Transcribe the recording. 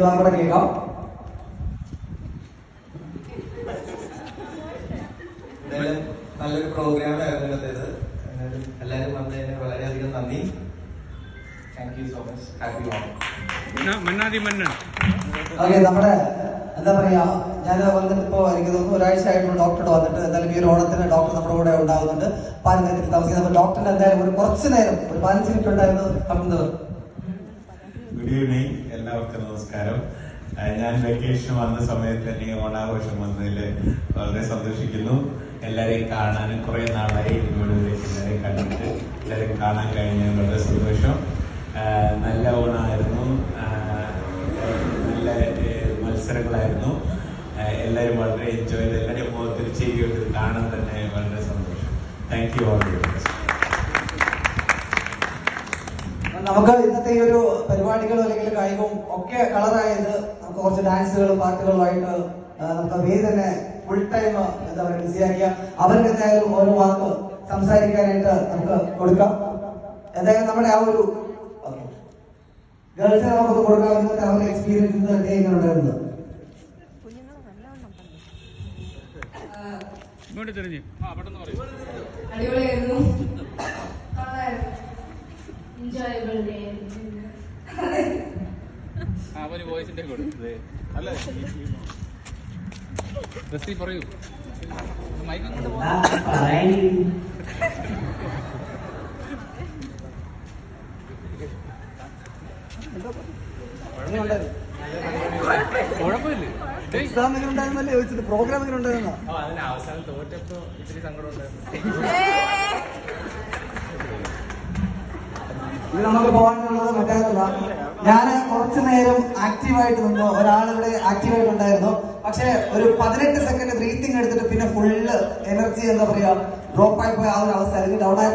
വാക്കുകൂടെ കേൾക്കാം. എന്തായാലും നല്ലൊരു പ്രോഗ്രാമായിരുന്നു ഇന്നത്തേത്. എല്ലാവരും വന്നതിന് വളരെയധികം നന്ദി. Thank you so much. Happy okay, നമ്മുടെ എന്താ പറയാ, ഞാൻ വന്നിട്ട് ഇപ്പോ എനിക്ക് തോന്നുന്നു ഒരാഴ്ച ആയിട്ടുള്ള ഡോക്ടറുടെ വന്നിട്ട്. എന്തായാലും ഈ ഒരു ഓണത്തിന് ഡോക്ടർ നമ്മുടെ കൂടെ ഉണ്ടാകുന്നുണ്ട്. പാലത്തിൽ താമസിക്കുന്നത് ഡോക്ടറിന് എന്തായാലും ഒരു കുറച്ചു നേരം ഒരു 15 മിനിറ്റ് ഉണ്ടായിരുന്നു. ഗുഡ് ഈവനിങ്, എല്ലാവർക്കും നമസ്കാരം. ഞാൻ വെക്കേഷൻ വന്ന സമയത്ത് തന്നെ ഓണാഘോഷം വന്നതിൽ വളരെ സന്തോഷിക്കുന്നു. എല്ലാവരെയും കാണാനും കുറെ നാളായി ഇവിടേക്ക് എല്ലാവരെയും കണ്ടിട്ട് എല്ലാവരെയും കാണാൻ കഴിഞ്ഞ വളരെ സന്തോഷം. നല്ല ഓണമായിരുന്നു, നല്ല മത്സരങ്ങളായിരുന്നു. എല്ലാവരും വളരെ എൻജോയ് ചെയ്ത് എല്ലാവരും മുഖത്തിൽ ചിരിയോട്ട് കാണാൻ തന്നെ വളരെ സന്തോഷം. Thank you all. നമുക്ക് ഇന്നത്തെ ഈ ഒരു പരിപാടികളും അല്ലെങ്കിൽ കായികവും ഒക്കെ കളറായത് നമുക്ക് കുറച്ച് ഡാൻസുകളും പാട്ടുകളുമായിട്ട് നമുക്ക് വേദി തന്നെ ഫുൾ ടൈം എന്താ പറയുക ബിസിയാക്കിയ. അവർക്ക് എന്തായാലും ഓരോ വാക്ക് സംസാരിക്കാനായിട്ട് നമുക്ക് കൊടുക്കാം. എന്തായാലും നമ്മുടെ ആ ഒരു ഗേൾസിനെ നമുക്ക് കൊടുക്കാം. ഇന്നത്തെ അവരുടെ എക്സ്പീരിയൻസ് എങ്ങനെ ഉണ്ടായിരുന്നത്? അടിപൊളിയായിരുന്നു. Enjoyable day. പറയൂ. കുഴപ്പമില്ലേ? എക്സാം എങ്ങനെ ഉണ്ടായിരുന്നല്ലേ ചോദിച്ചത്? പ്രോഗ്രാം എങ്ങനെ ഉണ്ടായിരുന്ന? അതിന് അവസാനം തോറ്റപ്പോ ഇത്തിരി സങ്കടം ഉണ്ടായിരുന്നു. ഇത് നമുക്ക് പോകാനുള്ളത് മറ്റേതല്ല. ഞാൻ കുറച്ചു നേരം ആക്റ്റീവായിട്ട് നിന്നു. ഒരാളിവിടെ ആക്റ്റീവായിട്ടുണ്ടായിരുന്നു. പക്ഷെ ഒരു 18 സെക്കൻഡ് ബ്രീത്തിങ് എടുത്തിട്ട് പിന്നെ ഫുള്ള് എനർജി എന്താ പറയാ ഡ്രോപ്പ് ആയി പോയ ആ ഒരു അവസ്ഥ, അല്ലെങ്കിൽ ഡൗൺ ആയി